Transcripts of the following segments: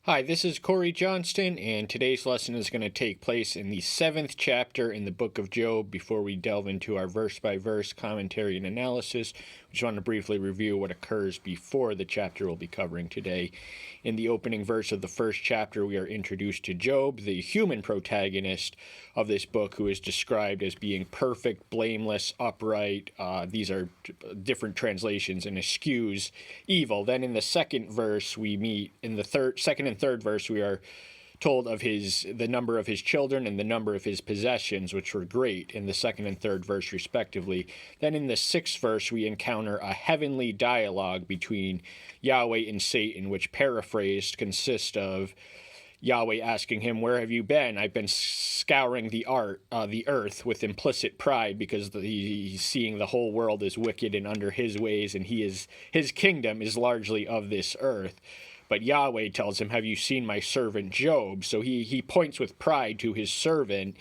Hi, this is Corey Johnston, and today's lesson is going to take place in the seventh chapter in the book of Job. Before we delve into our verse by verse commentary and analysis, we just want to briefly review what occurs before the chapter we'll be covering today. In the opening verse of the first chapter, we are introduced to Job, the human protagonist of this book, who is described as being perfect, blameless, upright. These are different translations, and eschews evil. Then in the second verse, we meet in the second and third verse, we are told of the number of his children and the number of his possessions, which were great in the second and third verse respectively. Then in the sixth verse, we encounter a heavenly dialogue between Yahweh and Satan, which paraphrased consists of Yahweh asking him, "Where have you been? I've been scouring the earth with implicit pride, because he's seeing the whole world as wicked and under his ways, and his kingdom is largely of this earth." But Yahweh tells him, "Have you seen my servant Job?" So he points with pride to his servant.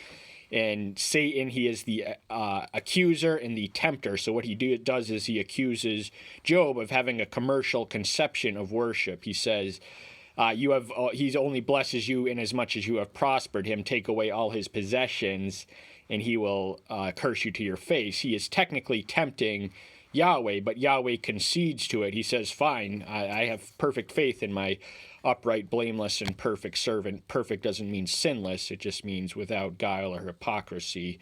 And Satan, he is the accuser and the tempter. So what he does is he accuses Job of having a commercial conception of worship. He says, he only blesses you inasmuch as you have prospered him. Take away all his possessions, and he will curse you to your face. He is technically tempting Yahweh, but Yahweh concedes to it. He says, "Fine, I have perfect faith in my upright, blameless, and perfect servant." Perfect doesn't mean sinless; it just means without guile or hypocrisy.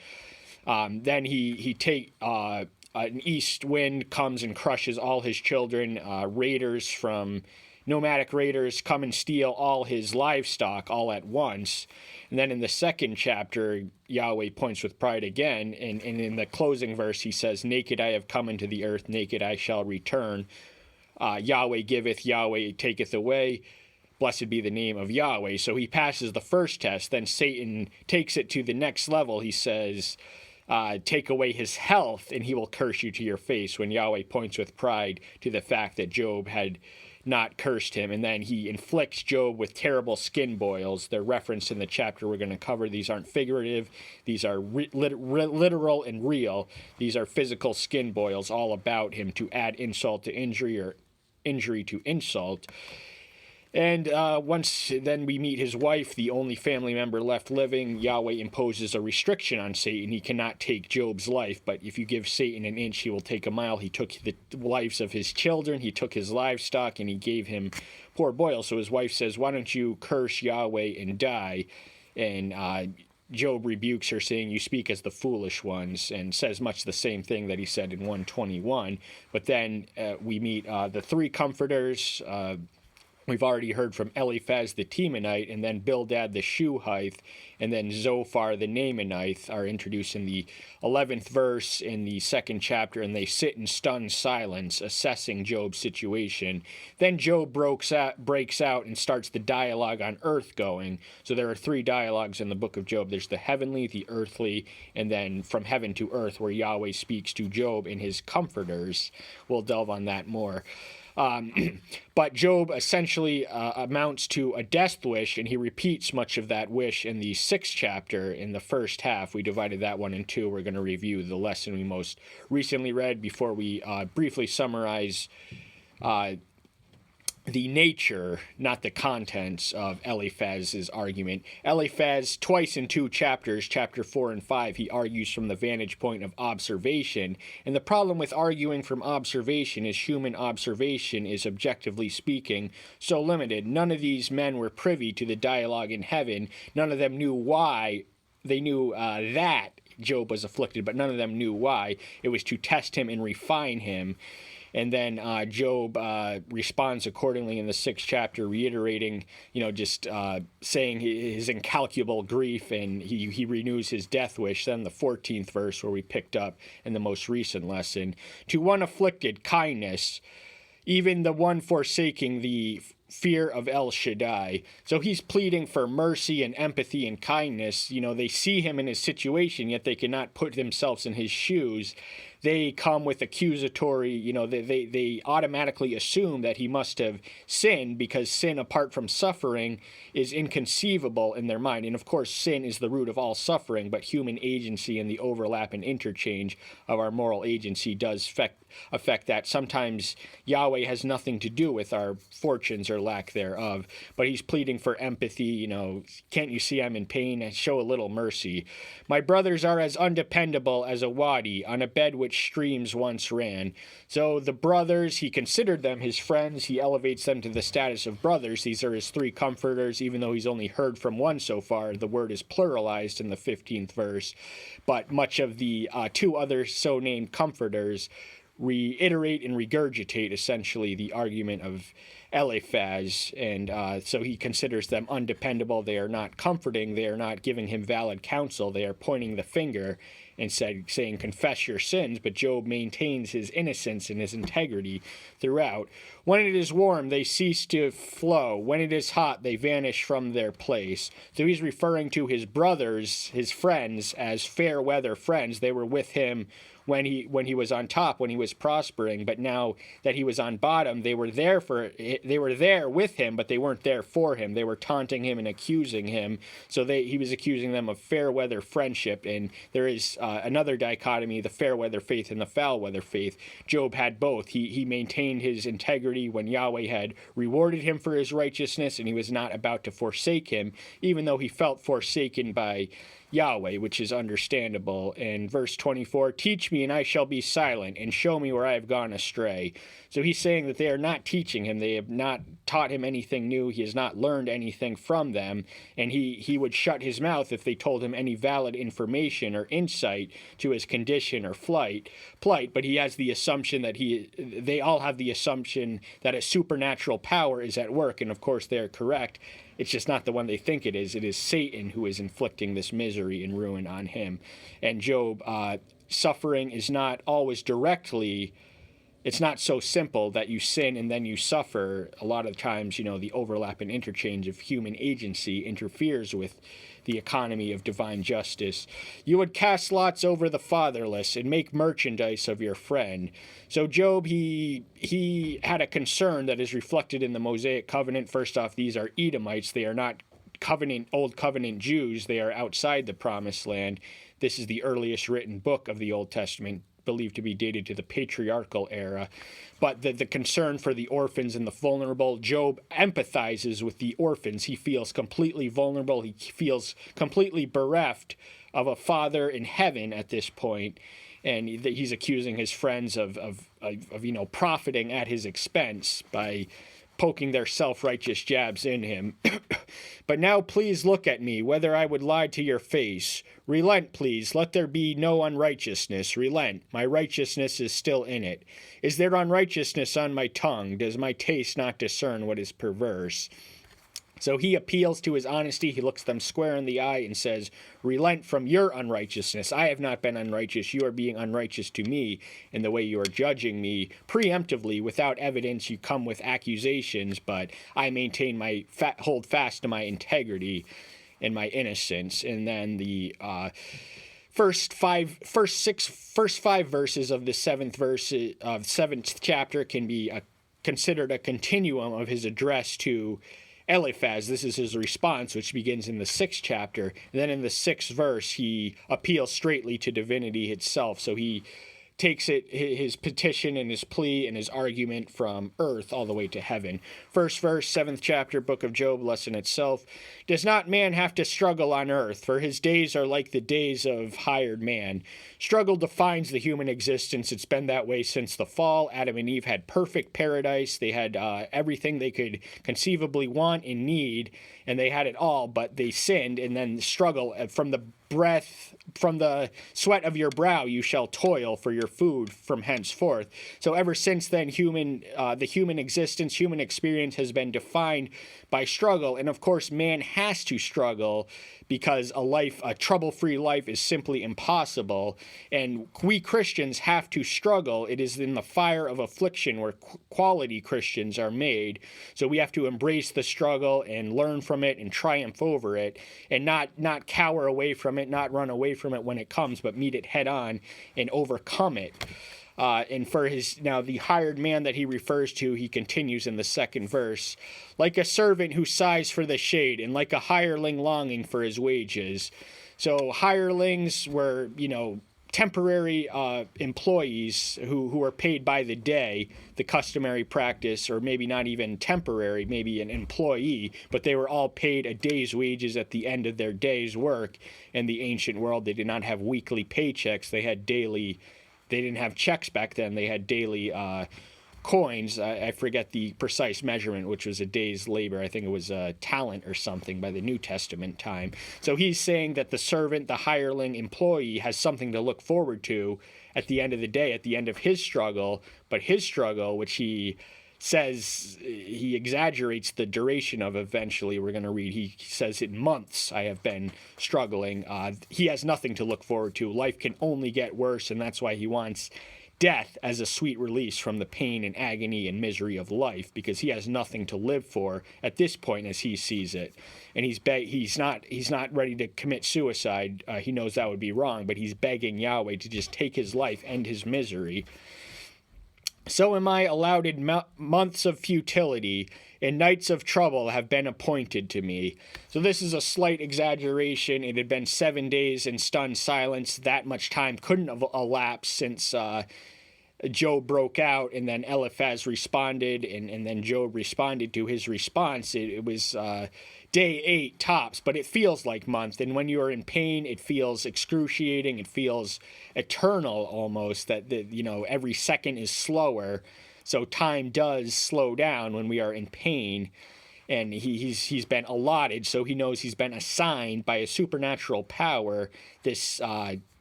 Then an east wind comes and crushes all his children. Nomadic raiders come and steal all his livestock all at once. And then in the second chapter, Yahweh points with pride again. And in the closing verse, he says, "Naked I have come into the earth, naked I shall return. Yahweh giveth, Yahweh taketh away. Blessed be the name of Yahweh." So he passes the first test. Then Satan takes it to the next level. He says, "Take away his health, and he will curse you to your face," when Yahweh points with pride to the fact that Job had not cursed him. And then he inflicts Job with terrible skin boils. They're referenced in the chapter we're going to cover. These aren't figurative. These are literal and real. These are physical skin boils all about him to add insult to injury, or injury to insult. And then we meet his wife, the only family member left living. Yahweh imposes a restriction on Satan. He cannot take Job's life, but if you give Satan an inch, he will take a mile. He took the lives of his children, he took his livestock, and he gave him poor boil. So his wife says, "Why don't you curse Yahweh and die?" And Job rebukes her, saying, "You speak as the foolish ones," and says much the same thing that he said in 121. But then we meet the three comforters. We've already heard from Eliphaz the Temanite, and then Bildad the Shuhite, and then Zophar the Naamanite are introduced in the 11th verse in the second chapter, and they sit in stunned silence, assessing Job's situation. Then Job breaks out and starts the dialogue on earth going. So there are three dialogues in the book of Job. There's the heavenly, the earthly, and then from heaven to earth, where Yahweh speaks to Job and his comforters. We'll delve on that more. But Job essentially amounts to a death wish, and he repeats much of that wish in the sixth chapter in the first half. We divided that one in two. We're going to review the lesson we most recently read before we briefly summarize the nature, not the contents, of Eliphaz's argument. Eliphaz, twice in two chapters, chapter 4 and 5, he argues from the vantage point of observation. And the problem with arguing from observation is human observation is, objectively speaking, so limited. None of these men were privy to the dialogue in heaven. None of them knew why. They knew that Job was afflicted, but none of them knew why. It was to test him and refine him. And then Job responds accordingly in the sixth chapter, reiterating, saying his incalculable grief, and he renews his death wish. Then the 14th verse, where we picked up in the most recent lesson, "To one afflicted, kindness, even the one forsaking the fear of El Shaddai." So he's pleading for mercy and empathy and kindness. They see him in his situation, yet they cannot put themselves in his shoes. they come with accusatory, they automatically assume that he must have sinned, because sin apart from suffering is inconceivable in their mind. And of course, sin is the root of all suffering, but human agency and the overlap and interchange of our moral agency does affect that. Sometimes Yahweh has nothing to do with our fortunes or lack thereof, but he's pleading for empathy. Can't you see I'm in pain? And show a little mercy. My brothers are as undependable as a wadi on a bed which streams once ran. So the brothers, he considered them his friends. He elevates them to the status of brothers. These are his three comforters, even though he's only heard from one so far. The word is pluralized in the 15th verse, but much of the two other so-named comforters reiterate and regurgitate essentially the argument of Eliphaz, and so he considers them undependable. They are not comforting. They are not giving him valid counsel. They are pointing the finger and saying, confess your sins, but Job maintains his innocence and his integrity throughout. When it is warm, they cease to flow. When it is hot, they vanish from their place. So he's referring to his brothers, his friends, as fair weather friends. They were with him when he was on top, when he was prospering, but now that he was on bottom, they were there with him, but they weren't there for him. They were taunting him and accusing him. So he was accusing them of fair weather friendship. And there is another dichotomy: the fair weather faith and the foul weather faith. Job had both. He maintained his integrity when Yahweh had rewarded him for his righteousness, and he was not about to forsake him, even though he felt forsaken by Yahweh, which is understandable. In verse 24, teach me and I shall be silent, and show me where I have gone astray. So he's saying that they are not teaching him. They have not taught him anything new. He has not learned anything from them, and he would shut his mouth if they told him any valid information or insight to his condition or plight. But he has the assumption that they all have the assumption that a supernatural power is at work, and of course they're correct. It's just not the one they think it is. It is Satan who is inflicting this misery and ruin on him. And Job, suffering is not always directly, it's not so simple that you sin and then you suffer. A lot of times, the overlap and interchange of human agency interferes with the economy of divine justice. You would cast lots over the fatherless and make merchandise of your friend. So Job, he had a concern that is reflected in the Mosaic covenant. First off, these are Edomites. They are not Old Covenant Jews. They are outside the Promised Land. This is the earliest written book of the Old Testament, believed to be dated to the patriarchal era. But the concern for the orphans and the vulnerable, Job empathizes with the orphans. He feels completely vulnerable. He feels completely bereft of a father in heaven at this point. And he's accusing his friends of profiting at his expense by poking their self-righteous jabs in him. But now please look at me, whether I would lie to your face. Relent, please. Let there be no unrighteousness. Relent. My righteousness is still in it. Is there unrighteousness on my tongue? Does my taste not discern what is perverse? So he appeals to his honesty. He looks them square in the eye and says, relent from your unrighteousness. I have not been unrighteous. You are being unrighteous to me in the way you are judging me preemptively. Without evidence, you come with accusations, but I maintain hold fast to my integrity and my innocence. And then the first five verses of the seventh chapter can be considered a continuum of his address to Eliphaz. This is his response, which begins in the 6th chapter. And then in the 6th verse, he appeals straightly to divinity itself. So he takes his petition and his plea and his argument from earth all the way to heaven. First verse, 7th chapter, book of Job, lesson itself. Does not man have to struggle on earth? For his days are like the days of hired man. Struggle defines the human existence. It's been that way since the fall. Adam and Eve had perfect paradise. They had everything they could conceivably want and need, and they had it all, but they sinned, and then struggle from the sweat of your brow you shall toil for your food from henceforth. So ever since then, the human existence, human experience has been defined by struggle. And of course, man has to struggle because a trouble-free life is simply impossible. And we Christians have to struggle. It is in the fire of affliction where quality Christians are made. So we have to embrace the struggle and learn from it and triumph over it, and not cower away from from it, not run away from it when it comes, but meet it head on and overcome it. And for the hired man that he refers to, he continues in the second verse, like a servant who sighs for the shade, and like a hireling longing for his wages. So hirelings were, temporary employees who are paid by the day, the customary practice, or maybe not even temporary, maybe an employee, but they were all paid a day's wages at the end of their day's work. In the ancient world, they did not have weekly paychecks. They didn't have checks back then. They had daily coins. I forget the precise measurement, which was a day's labor. I think it was a talent or something by the New Testament time. So he's saying that the servant, the hireling employee, has something to look forward to at the end of the day, at the end of his struggle. But his struggle, which he says, he exaggerates the duration of eventually, we're going to read, he says in months I have been struggling. He has nothing to look forward to. Life can only get worse, and that's why he wants death as a sweet release from the pain and agony and misery of life, because he has nothing to live for at this point as he sees it. And he's not ready to commit suicide. He knows that would be wrong, but he's begging Yahweh to just take his life, end his misery. So am I allotted months of futility, and nights of trouble have been appointed to me. So this is a slight exaggeration. It had been 7 days in stunned silence. That much time couldn't have elapsed since Job broke out, and then Eliphaz responded, and then Job responded to his response. It was day 8 tops, but it feels like months. And when you are in pain, it feels excruciating. It feels eternal almost, that every second is slower. So time does slow down when we are in pain. And he's been allotted, so he knows he's been assigned by a supernatural power this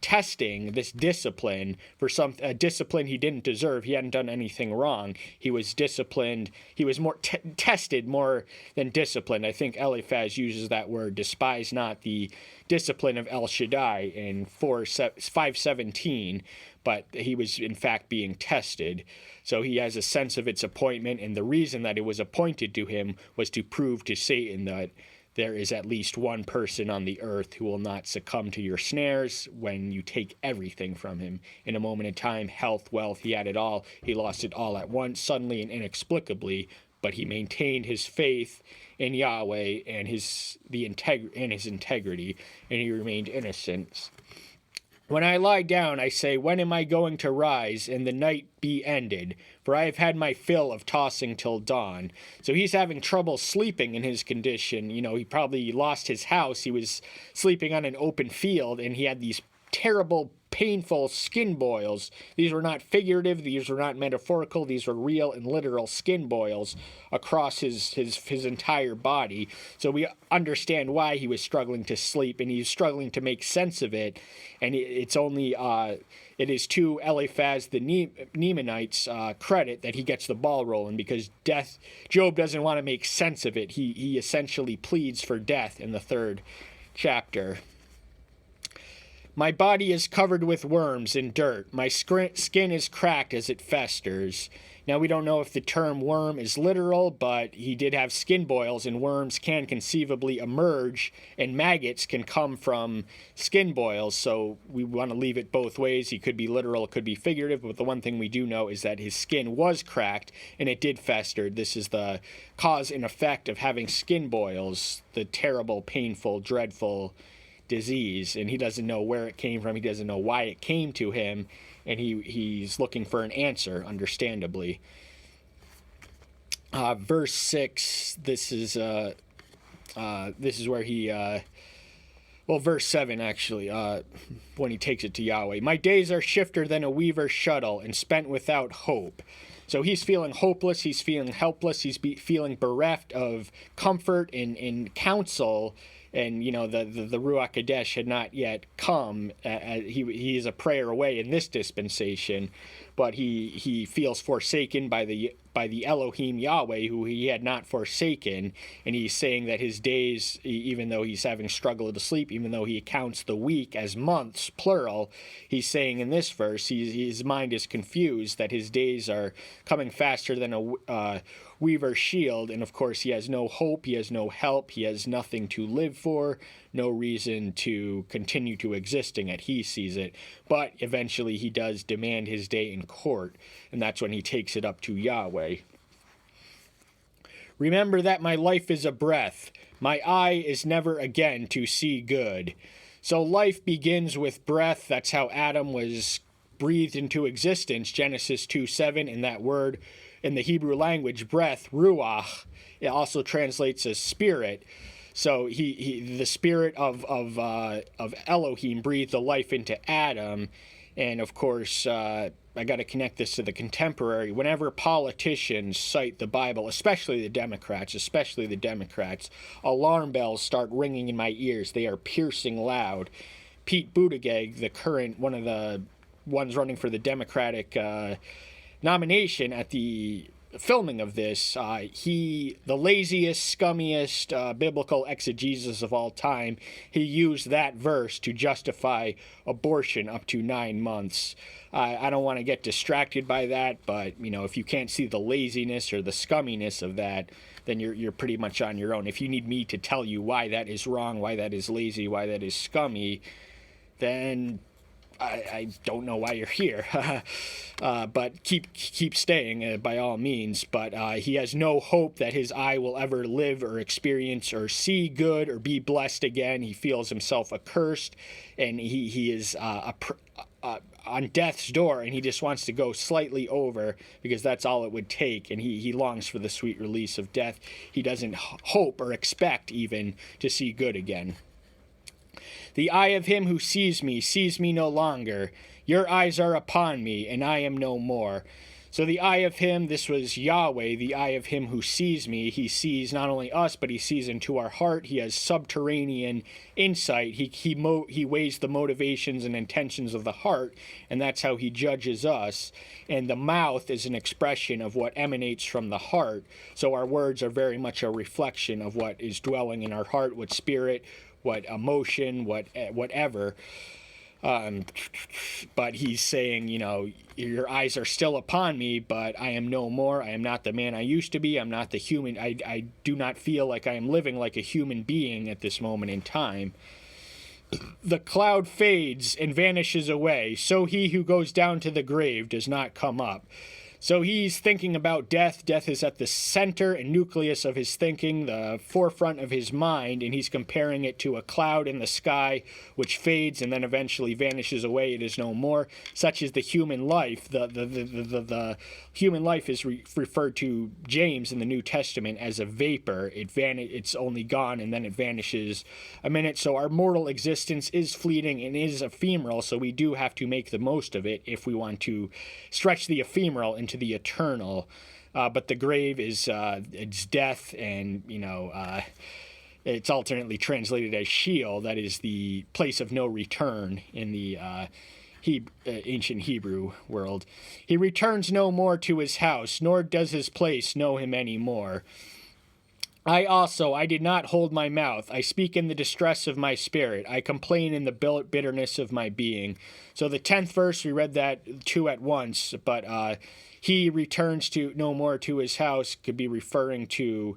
testing, this discipline, for a discipline he didn't deserve. He hadn't done anything wrong. He was disciplined. He was more tested more than disciplined. I think Eliphaz uses that word, despise not the discipline of El Shaddai in 5:17, but he was in fact being tested. So he has a sense of its appointment, and the reason that it was appointed to him was to prove to Satan that there is at least one person on the earth who will not succumb to your snares when you take everything from him. In a moment of time, health, wealth, he had it all. He lost it all at once, suddenly and inexplicably, but he maintained his faith in Yahweh and his integrity, and he remained innocent. When I lie down, I say, when am I going to rise and the night be ended? For I have had my fill of tossing till dawn. So he's having trouble sleeping in his condition. He probably lost his house. He was sleeping on an open field, and he had these terrible, painful skin boils. These were not figurative. These were not metaphorical. These were real and literal skin boils across his entire body. So we understand why he was struggling to sleep, and he's struggling to make sense of it. And it is to Eliphaz the Nemanite's credit that he gets the ball rolling, because Job doesn't want to make sense of it. He essentially pleads for death in the 3rd chapter. My body is covered with worms and dirt. My skin is cracked as it festers. Now, we don't know if the term worm is literal, but he did have skin boils, and worms can conceivably emerge, and maggots can come from skin boils. So we want to leave it both ways. He could be literal, it could be figurative, but the one thing we do know is that his skin was cracked, and it did fester. This is the cause and effect of having skin boils, the terrible, painful, dreadful disease, and he doesn't know where it came from. He doesn't know why it came to him, and he's looking for an answer, understandably. Verse 6, this is where he verse 7 actually, when he takes it to Yahweh. My days are shifter than a weaver's shuttle, and spent without hope. So he's feeling hopeless, he's feeling helpless, he's feeling bereft of comfort and counsel. And, the Ruach Kadesh had not yet come. He is a prayer away in this dispensation, but he feels forsaken by the Elohim Yahweh, who he had not forsaken. And he's saying that his days, even though he's having struggle to sleep, even though he counts the week as months, plural, he's saying in this verse, his mind is confused, that his days are coming faster than a weaver's shield. And of course, he has no hope, he has no help, he has nothing to live for, no reason to continue to existing as he sees it. But eventually he does demand his day in court, and that's when he takes it up to Yahweh. Remember that my life is a breath. My eye is never again to see good. So life begins with breath. That's how Adam was breathed into existence, Genesis 2:7, and that word in the Hebrew language, breath, ruach, it also translates as spirit. So the spirit of Elohim breathed the life into Adam, and of course, I got to connect this to the contemporary. Whenever politicians cite the Bible, especially the Democrats, alarm bells start ringing in my ears. They are piercing loud. Pete Buttigieg, the current one of the ones running for the Democratic nomination at the filming of this, the laziest, scummiest biblical exegesis of all time, he used that verse to justify abortion up to 9 months. I don't want to get distracted by that, but if you can't see the laziness or the scumminess of that, then you're pretty much on your own. If you need me to tell you why that is wrong, why that is lazy, why that is scummy, then I don't know why you're here. But keep staying by all means. But he has no hope that his eye will ever live or experience or see good or be blessed again. He feels himself accursed, and he is on death's door, and he just wants to go slightly over, because that's all it would take, and he longs for the sweet release of death. He doesn't hope or expect even to see good again. The eye of him who sees me no longer. Your eyes are upon me, and I am no more. So the eye of him, this was Yahweh, the eye of him who sees me. He sees not only us, but he sees into our heart. He has subterranean insight. He weighs the motivations and intentions of the heart, and that's how he judges us. And the mouth is an expression of what emanates from the heart. So our words are very much a reflection of what is dwelling in our heart, what spirit, what emotion, whatever. But he's saying, your eyes are still upon me, but I am no more. I am not the man I used to be. I'm not the human. I do not feel like I am living like a human being at this moment in time. The cloud fades and vanishes away, so he who goes down to the grave does not come up. So he's thinking about death. Death is at the center and nucleus of his thinking, the forefront of his mind, and he's comparing it to a cloud in the sky, which fades and then eventually vanishes away. It is no more. Such is the human life. The human life is referred to James in the New Testament as a vapor. It's only gone and then it vanishes a minute. So our mortal existence is fleeting and is ephemeral, so we do have to make the most of it if we want to stretch the ephemeral into the eternal. But the grave is it's death, and it's alternately translated as Sheol. That is the place of no return in the ancient Hebrew world. He returns no more to his house, nor does his place know him any more. I did not hold my mouth. I speak in the distress of my spirit. I complain in the bitterness of my being. So the 10th verse, we read that two at once, but he returns to no more to his house could be referring to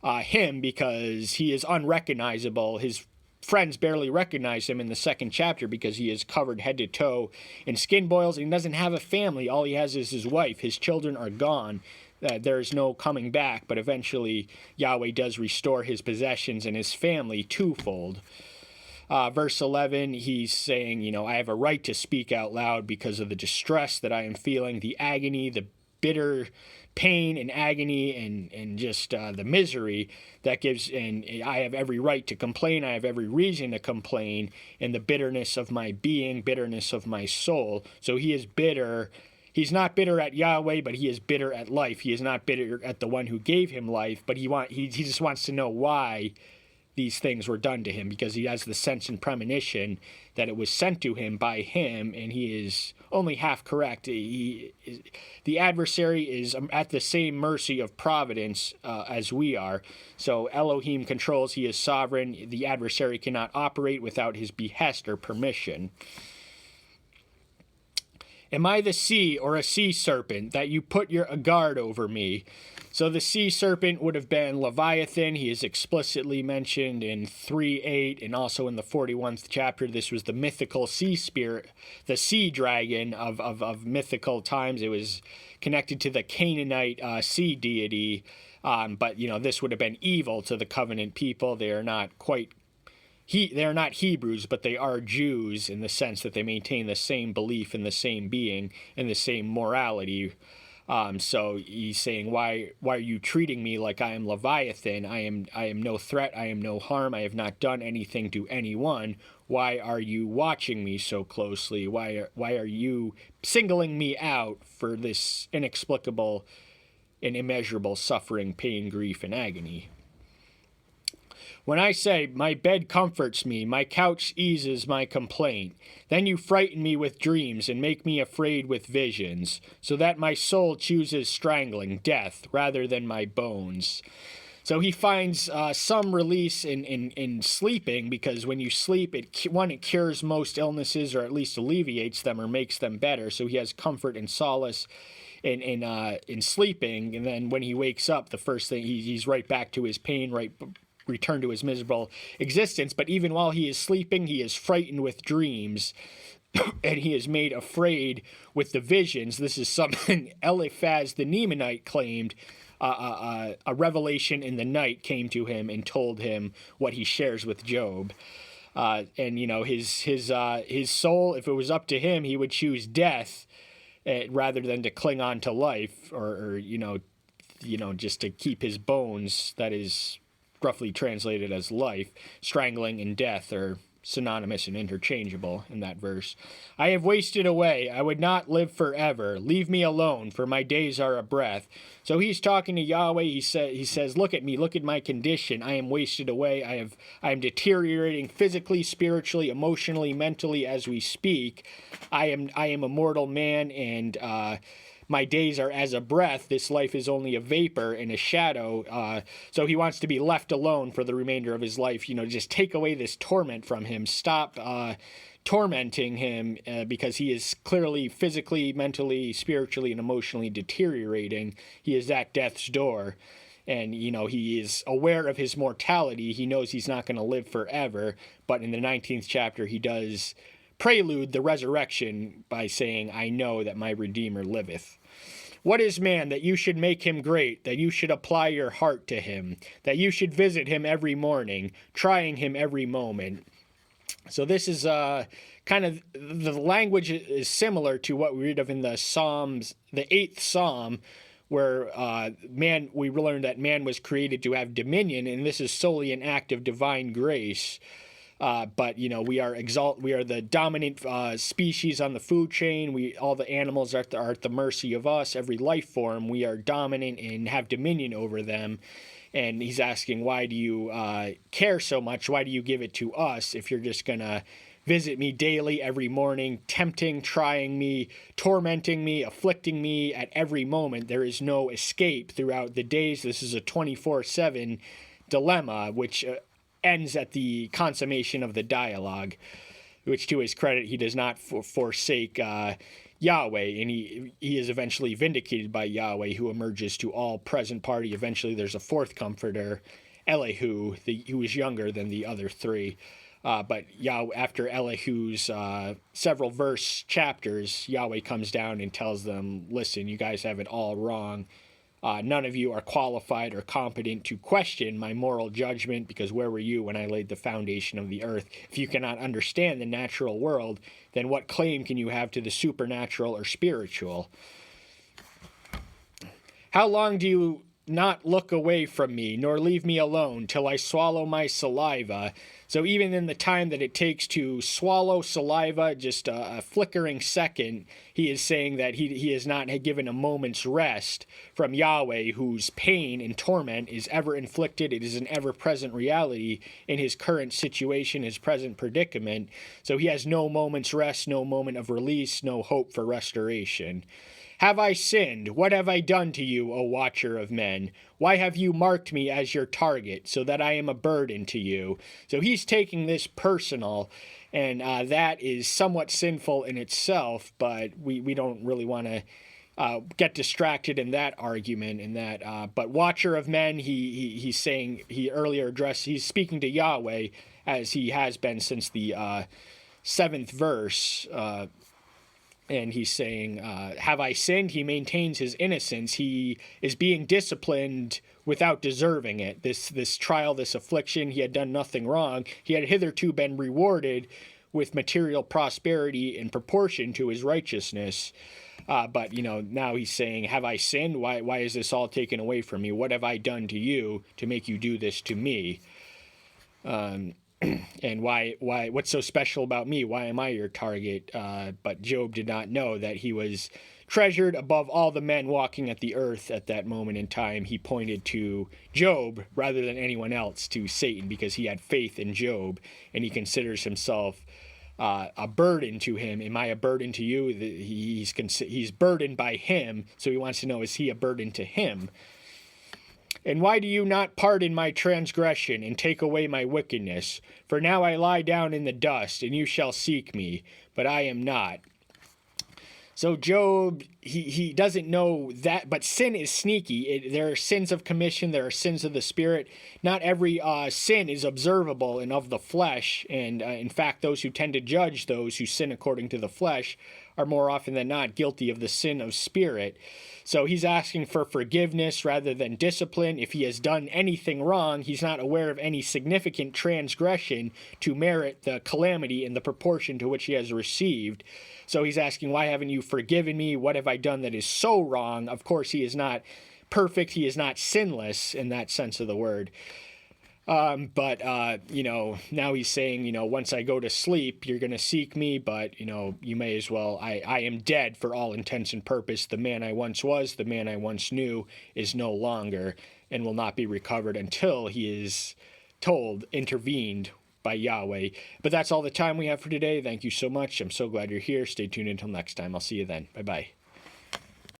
him, because he is unrecognizable. His friends barely recognize him in the 2nd chapter because he is covered head to toe in skin boils, and he doesn't have a family. All he has is his wife. His children are gone. There is no coming back, but eventually Yahweh does restore his possessions and his family twofold. Verse 11, he's saying, I have a right to speak out loud because of the distress that I am feeling, the agony, the bitter pain and agony, and just the misery that gives, and I have every right to complain. I have every reason to complain, and the bitterness of my being, bitterness of my soul. So he is bitter. He's not bitter at Yahweh, but he is bitter at life. He is not bitter at the one who gave him life, but he just wants to know why these things were done to him, because he has the sense and premonition that it was sent to him by him, and he is only half correct. The adversary is at the same mercy of providence as we are. So Elohim controls, he is sovereign. The adversary cannot operate without his behest or permission. Am I the sea or a sea serpent that you put a guard over me? So the sea serpent would have been Leviathan. He is explicitly mentioned in 3:8 and also in the 41st chapter. This was the mythical sea spirit, the sea dragon of mythical times. It was connected to the Canaanite sea deity. But, this would have been evil to the covenant people. They are not quite they're not Hebrews, but they are Jews in the sense that they maintain the same belief in the same being and the same morality. So he's saying, why are you treating me like I am Leviathan? I am no threat. I am no harm. I have not done anything to anyone. Why are you watching me so closely? Why are you singling me out for this inexplicable and immeasurable suffering, pain, grief, and agony? When I say, my bed comforts me, my couch eases my complaint, then you frighten me with dreams and make me afraid with visions, so that my soul chooses strangling, death, rather than my bones. So he finds some release in sleeping, because when you sleep, it cures most illnesses, or at least alleviates them or makes them better. So he has comfort and solace in sleeping, and then when he wakes up, the first thing, he's right back to his pain, return to his miserable existence. But even while he is sleeping, he is frightened with dreams, and he is made afraid with the visions. This is something Eliphaz the Nemanite claimed. A revelation in the night came to him and told him what he shares with Job. And his soul, if it was up to him, he would choose death rather than to cling on to life, or just to keep his bones. That is roughly translated as life. Strangling and death are synonymous and interchangeable in that verse. I have wasted away. I would not live forever. Leave me alone, for my days are a breath. So he's talking to Yahweh. He says, look at me. Look at my condition. I am wasted away. I am deteriorating physically, spiritually, emotionally, mentally as we speak. I am a mortal man, and my days are as a breath. This life is only a vapor and a shadow. So he wants to be left alone for the remainder of his life. Just take away this torment from him. Stop tormenting him, because he is clearly physically, mentally, spiritually, and emotionally deteriorating. He is at death's door. And, he is aware of his mortality. He knows he's not going to live forever. But in the 19th chapter, he does prelude the resurrection by saying, I know that my Redeemer liveth. What is man that you should make him great, that you should apply your heart to him, that you should visit him every morning, trying him every moment? So this is kind of, the language is similar to what we read of in the Psalms, the 8th Psalm, where we learned that man was created to have dominion, and this is solely an act of divine grace. But we are the dominant species on the food chain. All the animals are at the mercy of us. Every life form, we are dominant and have dominion over them. And he's asking, why do you care so much? Why do you give it to us if you're just gonna visit me daily, every morning, tempting, trying me, tormenting me, afflicting me at every moment? There is no escape throughout the days. This is a 24/7 dilemma, which ends at the consummation of the dialogue, which to his credit, he does not forsake Yahweh, and he is eventually vindicated by Yahweh, who emerges to all present party. Eventually there's a fourth comforter, Elihu, who is younger than the other three. But after Elihu's several verse chapters, Yahweh comes down and tells them, listen, you guys have it all wrong. None of you are qualified or competent to question my moral judgment, because where were you when I laid the foundation of the earth? If you cannot understand the natural world, then what claim can you have to the supernatural or spiritual? How long do you not look away from me, nor leave me alone till I swallow my saliva? So even in the time that it takes to swallow saliva, just a flickering second, he is saying that he is not given a moment's rest from Yahweh, whose pain and torment is ever inflicted. It is an ever-present reality in his current situation, his present predicament. So he has no moment's rest, no moment of release, no hope for restoration. Have I sinned? What have I done to you, O watcher of men? Why have you marked me as your target, so that I am a burden to you? So he's taking this personal, and that is somewhat sinful in itself, but we don't really want to get distracted in that argument. In that, but watcher of men, he's saying, he's speaking to Yahweh, as he has been since the 7th verse. And he's saying, have I sinned? He maintains his innocence. He is being disciplined without deserving it. This trial, this affliction, he had done nothing wrong. He had hitherto been rewarded with material prosperity in proportion to his righteousness. But, now he's saying, have I sinned? Why is this all taken away from me? What have I done to you to make you do this to me? And what's so special about me? Why am I your target? But Job did not know that he was treasured above all the men walking at the earth at that moment in time. He pointed to Job rather than anyone else, to Satan, because he had faith in Job, and he considers himself a burden to him. Am I a burden to you? He's burdened by him, so he wants to know, is he a burden to him? And why do you not pardon my transgression and take away my wickedness? For now I lie down in the dust, and you shall seek me, but I am not. So Job, he doesn't know that, but sin is sneaky. There are sins of commission, there are sins of the spirit. Not every sin is observable and of the flesh, and in fact, those who tend to judge those who sin according to the flesh are more often than not guilty of the sin of spirit. So he's asking for forgiveness rather than discipline. If he has done anything wrong, he's not aware of any significant transgression to merit the calamity in the proportion to which he has received. So he's asking, why haven't you forgiven me? What have I done that is so wrong? Of course, he is not perfect. He is not sinless in that sense of the word. But now he's saying, once I go to sleep, you're going to seek me, but, you may as well, I am dead for all intents and purpose. The man I once was, the man I once knew is no longer and will not be recovered until he is intervened by Yahweh. But that's all the time we have for today. Thank you so much. I'm so glad you're here. Stay tuned until next time. I'll see you then. Bye-bye.